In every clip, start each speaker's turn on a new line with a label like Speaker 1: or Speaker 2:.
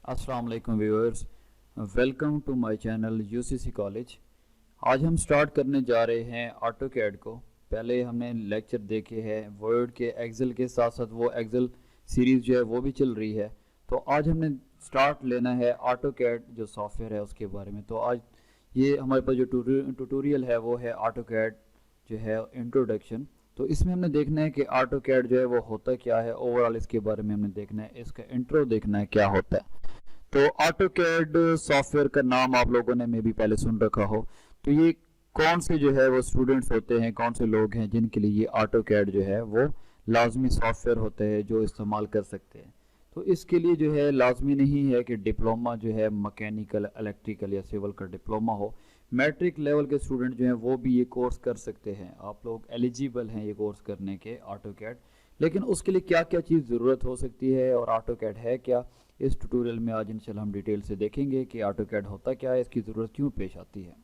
Speaker 1: अस्सलाम वालेकुम viewers, welcome to my channel UCC college. आज हम स्टार्ट करने जा रहे हैं ऑटो कैड को। पहले हमने लेक्चर देखे हैं वर्ड के, एक्सेल के साथ साथ वो एक्सेल सीरीज़ जो है वो भी चल रही है। तो आज हमने स्टार्ट लेना है ऑटो कैड जो सॉफ्टवेयर है उसके बारे में। तो आज ये हमारे पास जो ट्यूटोरियल है वो है ऑटो कैड जो है इंट्रोडक्शन। तो इसमें हमने देखना है कि ऑटो कैड जो है वो होता क्या है, ओवरऑल इसके बारे में हमने देखना है, इसका इंट्रो देखना है क्या होता है। तो ऑटो कैड सॉफ्टवेयर का नाम आप लोगों ने मे भी पहले सुन रखा हो। तो ये कौन से जो है वो स्टूडेंट्स होते हैं, कौन से लोग हैं जिनके लिए ये ऑटो कैड जो है वो लाजमी सॉफ्टवेयर होता है जो इस्तेमाल कर सकते हैं। तो इसके लिए जो है लाजमी नहीं है कि डिप्लोमा जो है मैकेनिकल, इलेक्ट्रिकल या सिविल का डिप्लोमा हो। मैट्रिक लेवल के स्टूडेंट जो हैं वो भी ये कोर्स कर सकते हैं। आप लोग एलिजिबल हैं ये कोर्स करने के ऑटो कैड। लेकिन उसके लिए क्या क्या चीज़ ज़रूरत हो सकती है और ऑटो कैड है क्या, इस ट्यूटोरियल में आज इंशाल्लाह हम डिटेल से देखेंगे कि ऑटो कैड होता क्या है, इसकी ज़रूरत क्यों पेश आती है।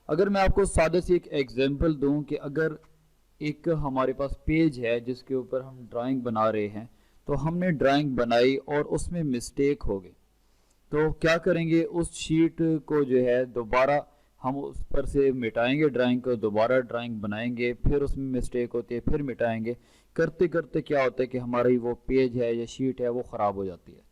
Speaker 1: अगर मैं आपको सादे से एक एग्जांपल दूं कि अगर एक हमारे पास पेज है जिसके ऊपर हम ड्राइंग बना रहे हैं, तो हमने ड्राइंग बनाई और उसमें मिस्टेक हो गई, तो क्या करेंगे, उस शीट को जो है दोबारा हम उस पर से मिटाएंगे, ड्राइंग को दोबारा ड्राइंग बनाएंगे, फिर उसमें मिस्टेक होती है, फिर मिटाएंगे। करते करते क्या होता है कि हमारी वो पेज है या शीट है वो ख़राब हो जाती है।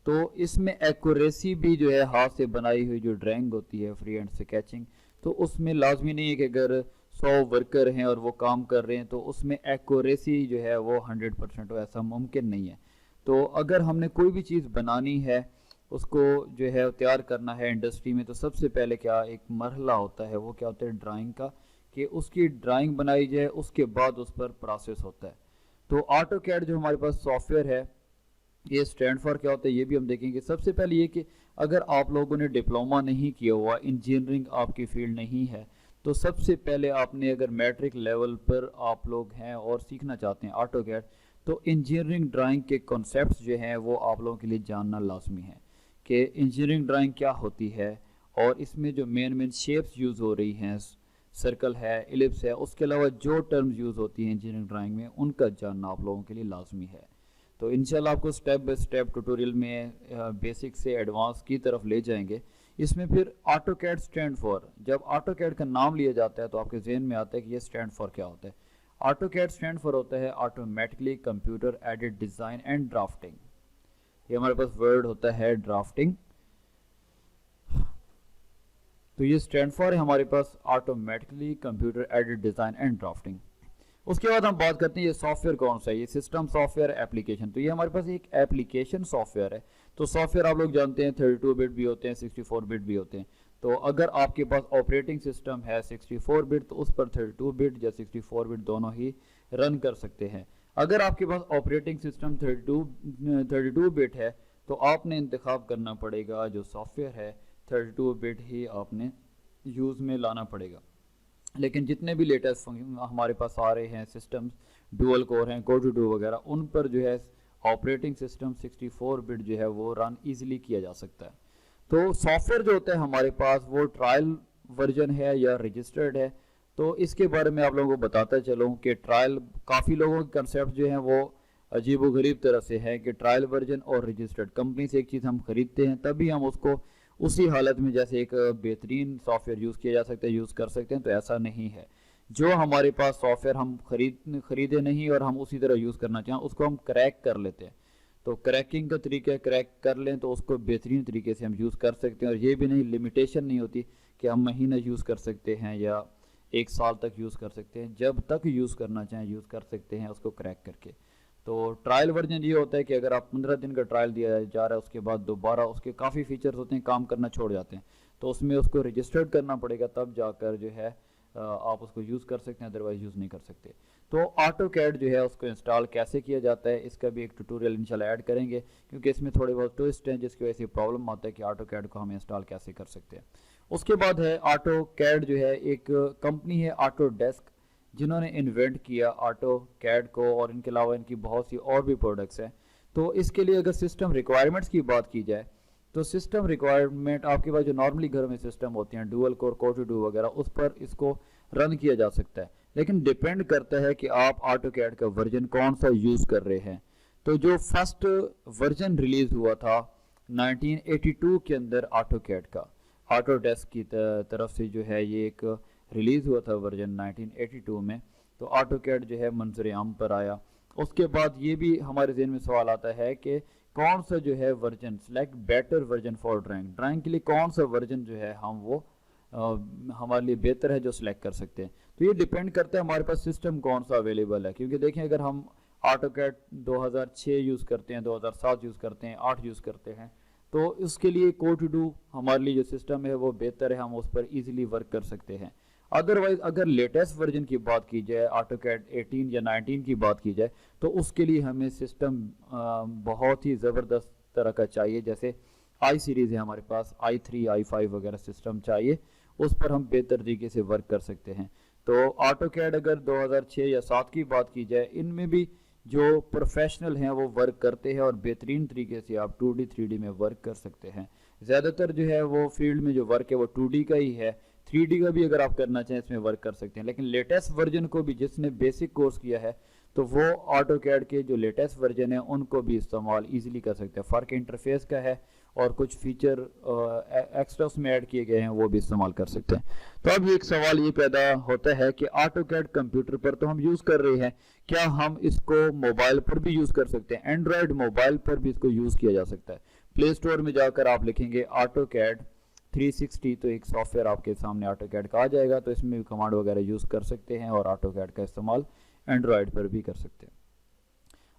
Speaker 1: तो इसमें एक्यूरेसी भी जो है हाथ से बनाई हुई जो ड्राइंग होती है फ्री हैंड स्केचिंग, तो उसमें लाजमी नहीं है कि अगर 100 वर्कर हैं और वो काम कर रहे हैं तो उसमें एक्यूरेसी जो है वो 100% हो, ऐसा मुमकिन नहीं है। तो अगर हमने कोई भी चीज़ बनानी है, उसको जो है तैयार करना है इंडस्ट्री में, तो सबसे पहले क्या एक मरहला होता है, वो क्या होता है ड्राइंग का, कि उसकी ड्राइंग बनाई जाए, उसके बाद उस पर प्रोसेस होता है। तो ऑटो कैड जो हमारे पास सॉफ्टवेयर है, ये स्टैंड फॉर क्या होता है ये भी हम देखेंगे। सबसे पहले ये कि अगर आप लोगों ने डिप्लोमा नहीं किया हुआ, इंजीनियरिंग आपकी फील्ड नहीं है, तो सबसे पहले आपने, अगर मैट्रिक लेवल पर आप लोग हैं और सीखना चाहते हैं ऑटो कैड, तो इंजीनियरिंग ड्राइंग के कॉन्सेप्ट्स जो हैं वो आप लोगों के लिए जानना लाजमी है कि इंजीनियरिंग ड्राइंग क्या होती है, और इसमें जो मेन मेन शेप्स यूज़ हो रही हैं, सर्कल है, इलिप्स है, उसके अलावा जो टर्म्स यूज़ होती हैं इंजीनियरिंग ड्राइंग में, उनका जानना आप लोगों के लिए लाजमी है। तो इंशाल्लाह आपको स्टेप बाय स्टेप ट्यूटोरियल में बेसिक से एडवांस की तरफ ले जाएंगे। इसमें फिर ऑटो कैड स्टैंड फॉर, जब ऑटो कैड का नाम लिया जाता है तो आपके जहन में आता है कि ये स्टैंड फॉर क्या होता है। ऑटो कैड स्टैंड फॉर होता है automatically computer aided design and drafting. ये हमारे पास वर्ड होता है ड्राफ्टिंग, तो ये स्टैंड फॉर है हमारे पास automatically computer aided design and drafting. उसके बाद हम बात करते हैं ये सॉफ्टवेयर कौन सा है, ये सिस्टम सॉफ्टवेयर एप्लीकेशन। तो ये हमारे पास एक एप्लीकेशन सॉफ्टवेयर है। तो सॉफ्टवेयर आप लोग जानते हैं 32 बिट भी होते हैं, 64 बिट भी होते हैं। तो अगर आपके पास ऑपरेटिंग सिस्टम है 64 बिट, तो उस पर 32 बिट या 64 बिट दोनों ही रन कर सकते हैं। अगर आपके पास ऑपरेटिंग सिस्टम 32 बिट है, तो आपने इंतखाब करना पड़ेगा जो सॉफ्टवेयर है 32 बिट ही आपने यूज़ में लाना पड़ेगा। लेकिन जितने भी लेटेस्ट हमारे पास आ रहे हैं सिस्टम्स, डुअल कोर हैं, कोर टू डू वगैरह, उन पर जो है ऑपरेटिंग सिस्टम 64 बिट जो है वो रन इजीली किया जा सकता है। तो सॉफ्टवेयर जो होता है हमारे पास वो ट्रायल वर्जन है या रजिस्टर्ड है। तो इसके बारे में आप लोगों को बताता चलूँ कि ट्रायल, काफ़ी लोगों के कंसेप्ट जो हैं वो अजीब व गरीब तरह से है कि ट्रायल वर्जन और रजिस्टर्ड, कंपनी से एक चीज़ हम खरीदते हैं तभी हम उसको उसी हालत में जैसे एक बेहतरीन सॉफ्टवेयर यूज़ किया जा सकता है यूज़ कर सकते हैं, तो ऐसा नहीं है। जो हमारे पास सॉफ्टवेयर हम खरीदे नहीं और हम उसी तरह यूज़ करना चाहें, उसको हम क्रैक कर लेते हैं। तो क्रैकिंग का तरीका है, क्रैक कर लें तो उसको बेहतरीन तरीके से हम यूज़ कर सकते हैं। और ये भी नहीं, लिमिटेशन नहीं होती कि हम महीना यूज़ कर सकते हैं या 1 साल तक यूज़ कर सकते हैं, जब तक यूज़ करना चाहें यूज़ कर सकते हैं उसको क्रैक करके। तो ट्रायल वर्जन ये होता है कि अगर आप 15 दिन का ट्रायल दिया जा रहा है, उसके बाद दोबारा उसके काफ़ी फीचर्स होते हैं काम करना छोड़ जाते हैं, तो उसमें उसको रजिस्टर्ड करना पड़ेगा, तब जाकर जो है आप उसको यूज़ कर सकते हैं, अदरवाइज यूज़ नहीं कर सकते। तो ऑटो कैड जो है उसको इंस्टॉल कैसे किया जाता है, इसका भी एक ट्यूटोरियल इंशाल्लाह ऐड करेंगे, क्योंकि इसमें थोड़े बहुत ट्विस्ट हैं जिसकी वजह से प्रॉब्लम आता है कि ऑटो कैड को हम इंस्टॉल कैसे कर सकते हैं। उसके बाद है ऑटो कैड जो है, एक कंपनी है ऑटो डेस्क, जिन्होंने इन्वेंट किया ऑटो कैड को, और इनके अलावा इनकी बहुत सी और भी प्रोडक्ट्स हैं। तो इसके लिए अगर सिस्टम रिक्वायरमेंट्स की बात की जाए, तो सिस्टम रिक्वायरमेंट आपके पास जो नॉर्मली घरों में सिस्टम होते हैं dual core, core two duo वगैरह, उस पर इसको रन किया जा सकता है। लेकिन डिपेंड करता है कि आप ऑटो कैड का वर्जन कौन सा यूज़ कर रहे हैं। तो जो फर्स्ट वर्जन रिलीज़ हुआ था 1982 के अंदर ऑटोकैड का, ऑटोडेस्क की तरफ से जो है ये एक रिलीज़ हुआ था वर्जन 1982 में। तो ऑटोकैड जो है मंजर आम पर आया। उसके बाद ये भी हमारे जहन में सवाल आता है कि कौन सा जो है version, select better version for drawing, drawing के लिए कौन सा वर्जन जो है हम वो हमारे लिए बेहतर है जो सिलेक्ट कर सकते हैं। तो ये डिपेंड करता है हमारे पास सिस्टम कौन सा अवेलेबल है, क्योंकि देखें अगर हम ऑटोकैड 2006 यूज़ करते हैं, 2007 यूज़ करते हैं, 8 यूज़ करते हैं, तो उसके लिए कोड टू डू हमारे लिए जो सिस्टम है वो बेहतर है, हम उस पर इजीली वर्क कर सकते हैं। अदरवाइज अगर लेटेस्ट वर्जन की बात की जाए, ऑटोकैड 18 या 19 की बात की जाए, तो उसके लिए हमें सिस्टम बहुत ही ज़बरदस्त तरह का चाहिए। जैसे आई सीरीज़ है हमारे पास, i3 i5 वगैरह सिस्टम चाहिए, उस पर हम बेहतर तरीके से वर्क कर सकते हैं। तो ऑटोकैड अगर 2006 या 7 की बात की जाए, इनमें भी जो प्रोफेशनल हैं वो वर्क करते हैं और बेहतरीन तरीके से आप 2D 3D में वर्क कर सकते हैं। ज़्यादातर जो है वो फील्ड में जो वर्क है वो 2D का ही है, 3D का भी अगर आप करना चाहें इसमें वर्क कर सकते हैं। लेकिन लेटेस्ट वर्जन को भी जिसने बेसिक कोर्स किया है तो वो ऑटोकैड के जो लेटेस्ट वर्जन है उनको भी इस्तेमाल ईजिली कर सकते हैं। फ़र्क इंटरफेस का है और कुछ फीचर एक्स्ट्रा उसमें ऐड किए गए हैं वो भी इस्तेमाल कर सकते हैं। तो अब एक सवाल ये पैदा होता है कि ऑटोकैड कंप्यूटर पर तो हम यूज़ कर रहे हैं, क्या हम इसको मोबाइल पर भी यूज़ कर सकते हैं? एंड्रॉयड मोबाइल पर भी इसको यूज़ किया जा सकता है। प्ले स्टोर में जाकर आप लिखेंगे ऑटोकैड 360 तो एक सॉफ्टवेयर आपके सामने ऑटोकैड का आ जाएगा, तो इसमें भी कमांड वगैरह यूज़ कर सकते हैं और ऑटोकैड का इस्तेमाल एंड्रॉयड पर भी कर सकते हैं।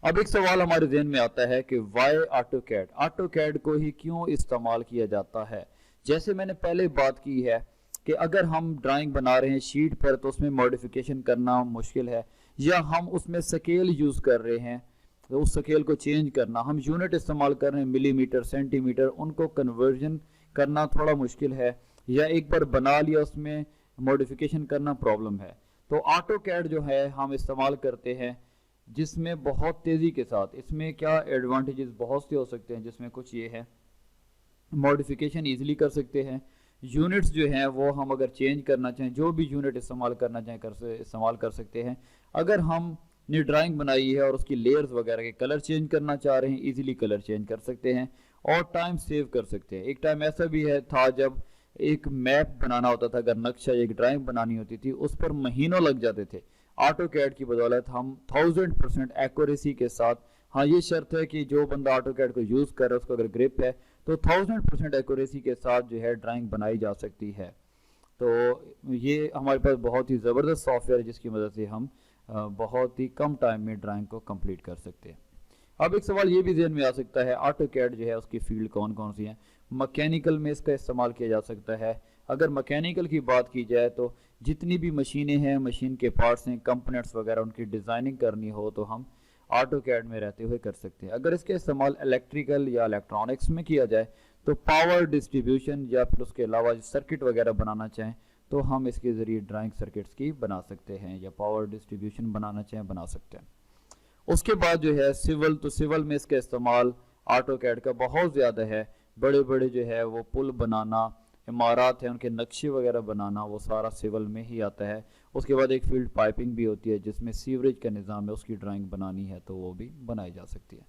Speaker 1: अब एक सवाल हमारे जहन में आता है कि वाई ऑटोकैड, ऑटोकैड को ही क्यों इस्तेमाल किया जाता है? जैसे मैंने पहले बात की है कि अगर हम ड्राइंग बना रहे हैं शीट पर तो उसमें मॉडिफिकेशन करना मुश्किल है, या हम उसमें स्केल यूज़ कर रहे हैं तो उस स्केल को चेंज करना, हम यूनिट इस्तेमाल कर रहे हैं मिलीमीटर सेंटीमीटर, उनको कन्वर्जन करना थोड़ा मुश्किल है, या एक बार बना लिया उसमें मॉडिफिकेशन करना प्रॉब्लम है। तो ऑटोकैड जो है हम इस्तेमाल करते हैं जिसमें बहुत तेज़ी के साथ, इसमें क्या एडवांटेजेस बहुत से हो सकते हैं, जिसमें कुछ ये है मॉडिफिकेशन ईजिली कर सकते हैं, यूनिट्स जो हैं वो हम अगर चेंज करना चाहें, जो भी यूनिट इस्तेमाल करना चाहें इस्तेमाल कर सकते हैं। अगर हम ने ड्राइंग बनाई है और उसकी लेयर्स वगैरह के कलर चेंज करना चाह रहे हैं, इजीली कलर चेंज कर सकते हैं और टाइम सेव कर सकते हैं। एक टाइम ऐसा भी है था जब एक मैप बनाना होता था, अगर नक्शा एक ड्राइंग बनानी होती थी उस पर महीनों लग जाते थे। ऑटोकैड की बदौलत हम 1000% एक्यूरेसी के साथ, हाँ ये शर्त है कि जो बंदा ऑटोकैड को यूज़ कर रहा है उसको अगर ग्रिप है तो 1000% एक्यूरेसी के साथ जो है ड्राइंग बनाई जा सकती है। तो ये हमारे पास बहुत ही ज़बरदस्त सॉफ्टवेयर है जिसकी मदद से हम बहुत ही कम टाइम में ड्राइंग को कंप्लीट कर सकते हैं। अब एक सवाल ये भी जहन में आ सकता है, ऑटोकैड जो है उसकी फील्ड कौन कौन सी हैं? मैकेनिकल में इसका इस्तेमाल किया जा सकता है। अगर मैकेनिकल की बात की जाए तो जितनी भी मशीनें हैं, मशीन के पार्ट्स हैं, कंपोनेंट्स वगैरह, उनकी डिज़ाइनिंग करनी हो तो हम ऑटोकैड में रहते हुए कर सकते हैं। अगर इसका इस्तेमाल इलेक्ट्रिकल या इलेक्ट्रॉनिक्स में किया जाए तो पावर डिस्ट्रीब्यूशन या फिर उसके अलावा सर्किट वगैरह बनाना चाहें तो हम इसके ज़रिए ड्राइंग सर्किट्स की बना सकते हैं, या पावर डिस्ट्रीब्यूशन बनाना चाहें बना सकते हैं। उसके बाद जो है सिविल, तो सिविल में इसका इस्तेमाल ऑटोकैड का बहुत ज़्यादा है। बड़े बड़े जो है वो पुल बनाना, इमारत है उनके नक्शे वगैरह बनाना, वो सारा सिविल में ही आता है। उसके बाद एक फील्ड पाइपिंग भी होती है जिसमें सीवरेज का निज़ाम है, उसकी ड्राइंग बनानी है तो वो भी बनाई जा सकती है।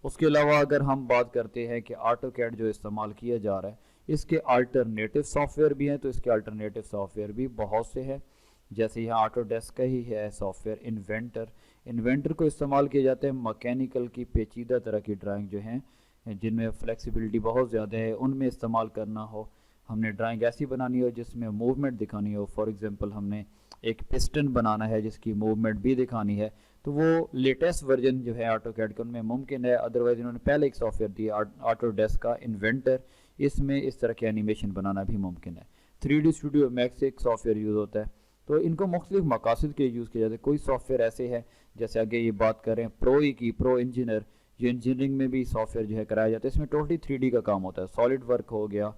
Speaker 1: उसके अलावा अगर हम बात करते हैं कि ऑटोकैड जो इस्तेमाल किया जा रहा है इसके अल्टरनेटिव सॉफ्टवेयर भी हैं, तो इसके अल्टरनेटिव सॉफ्टवेयर भी बहुत से हैं। जैसे यहाँ ऑटोडेस्क का ही है सॉफ्टवेयर इन्वेंटर, इन्वेंटर को इस्तेमाल किया जाता है मैकेनिकल की पेचीदा तरह की ड्राइंग जो हैं जिनमें फ्लेक्सिबिलिटी बहुत ज़्यादा है, उनमें इस्तेमाल करना हो, हमने ड्राइंग ऐसी बनानी हो जिसमें मूवमेंट दिखानी हो। फॉर एग्जांपल हमने एक पिस्टन बनाना है जिसकी मूवमेंट भी दिखानी है, तो वो लेटेस्ट वर्जन जो है ऑटोकैड का उनमें मुमकिन है। अदरवाइज इन्होंने पहले एक सॉफ्टवेयर दिया ऑटोडेस्क का इन्वेंटर, इसमें इस तरह के एनिमेशन बनाना भी मुमकिन है। 3D स्टूडियो मैक्स एक सॉफ्टवेयर यूज़ होता है, तो इनको मुख्तलिफ मकासद के यूज़ किया जाता है। कोई सॉफ्टवेयर ऐसे है, जैसे आगे ये बात करें प्रो ई की, प्रो इंजीनियर, जो इंजीनियरिंग में भी सॉफ्टवेयर जो है कराया जाता है, इसमें टोटली 3D का काम होता है। सॉलिड वर्क हो गया,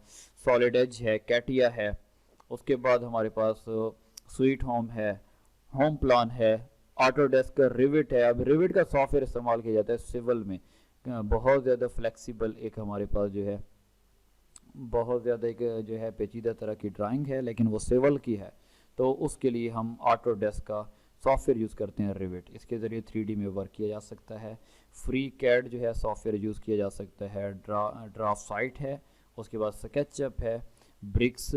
Speaker 1: सॉलिड एज है, कैटिया है, उसके बाद हमारे पास स्वीट होम है, होम प्लान है, ऑटोडेस्क का रिविट है। अब रिविट का सॉफ्टवेयर इस्तेमाल किया जाता है सिविल में, बहुत ज़्यादा फ्लेक्सिबल एक हमारे पास जो है बहुत ज़्यादा एक जो है पेचीदा तरह की ड्राइंग है लेकिन वो सिविल की है, तो उसके लिए हम ऑटोडेस्क का सॉफ्टवेयर यूज़ करते हैं रिविट, इसके ज़रिए 3D में वर्क किया जा सकता है। फ्री कैड जो है सॉफ्टवेयर यूज़ किया जा सकता है। ड्राफ्ट साइट है, उसके बाद स्केचअप है, ब्रिक्स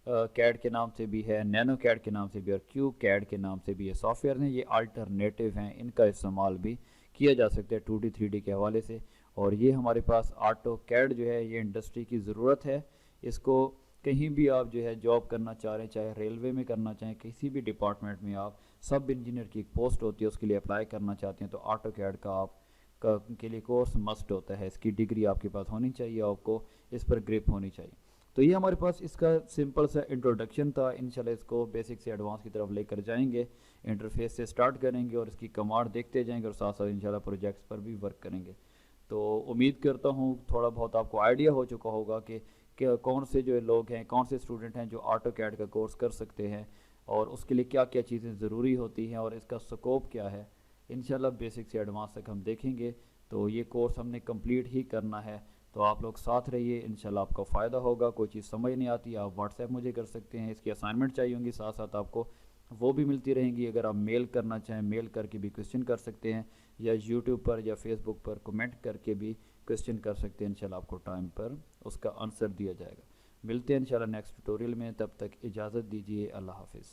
Speaker 1: कैड के नाम से भी है, नैनो कैड के नाम से भी और क्यूब कैड के नाम से भी ये सॉफ्टवेयर हैं। ये अल्टरनेटिव हैं, इनका इस्तेमाल भी किया जा सकता है 2D 3D के हवाले से। और ये हमारे पास ऑटो कैड जो है ये इंडस्ट्री की ज़रूरत है। इसको कहीं भी आप जो है जॉब करना चाह रहे हैं, चाहे रेलवे में करना चाहें, किसी भी डिपार्टमेंट में आप सब इंजीनियर की एक पोस्ट होती है उसके लिए अप्लाई करना चाहते हैं तो ऑटो कैड का आप के लिए कोर्स मस्ट होता है। इसकी डिग्री आपके पास होनी चाहिए, आपको इस पर ग्रिप होनी चाहिए। तो ये हमारे पास इसका सिंपल सा इंट्रोडक्शन था। इंशाल्लाह इसको बेसिक से एडवांस की तरफ लेकर जाएंगे, इंटरफेस से स्टार्ट करेंगे और इसकी कमांड देखते जाएंगे और साथ साथ इंशाल्लाह प्रोजेक्ट्स पर भी वर्क करेंगे। तो उम्मीद करता हूँ थोड़ा बहुत आपको आइडिया हो चुका होगा कि कौन से जो लोग हैं, कौन से स्टूडेंट हैं जो ऑटो कैड का कोर्स कर सकते हैं और उसके लिए क्या क्या चीज़ें ज़रूरी होती हैं और इसका स्कोप क्या है। इंशाल्लाह बेसिक से एडवांस तक हम देखेंगे। तो ये कोर्स हमने कंप्लीट ही करना है, तो आप लोग साथ रहिए, इंशाल्लाह आपको फ़ायदा होगा। कोई चीज़ समझ नहीं आती आप व्हाट्सएप मुझे कर सकते हैं, इसकी असाइनमेंट चाहिए होंगी साथ साथ आपको वो भी मिलती रहेंगी। अगर आप मेल करना चाहें मेल करके भी क्वेश्चन कर सकते हैं, या यूट्यूब पर या फेसबुक पर कमेंट करके भी क्वेश्चन कर सकते हैं। इंशाल्लाह आपको टाइम पर उसका आंसर दिया जाएगा। मिलते हैं इंशाल्लाह नेक्स्ट ट्यूटोरियल में, तब तक इजाज़त दीजिए। अल्लाह हाफिज़।